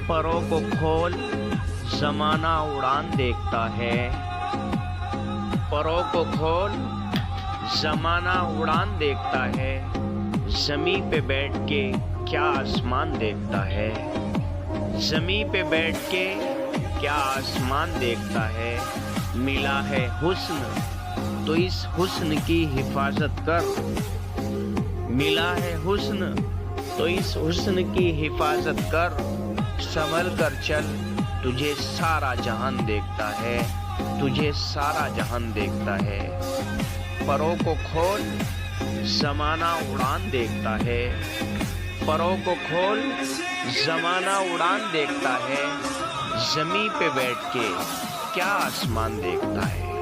परों को खोल, जमाना उड़ान देखता है। परों को खोल, जमाना उड़ान देखता है। ज़मीं पे बैठ के क्या आसमान देखता है। ज़मीं पे बैठ के क्या आसमान देखता है। मिला है हुस्न तो इस हुस्न की हिफाजत कर। मिला है हुस्न तो इस हुस्न की हिफाजत कर। संभल कर चल, तुझे सारा जहान देखता है। तुझे सारा जहान देखता है। परों को खोल, ज़माना उड़ान देखता है। परों को खोल, ज़माना उड़ान देखता है। ज़मीं पे बैठ के क्या आसमान देखता है।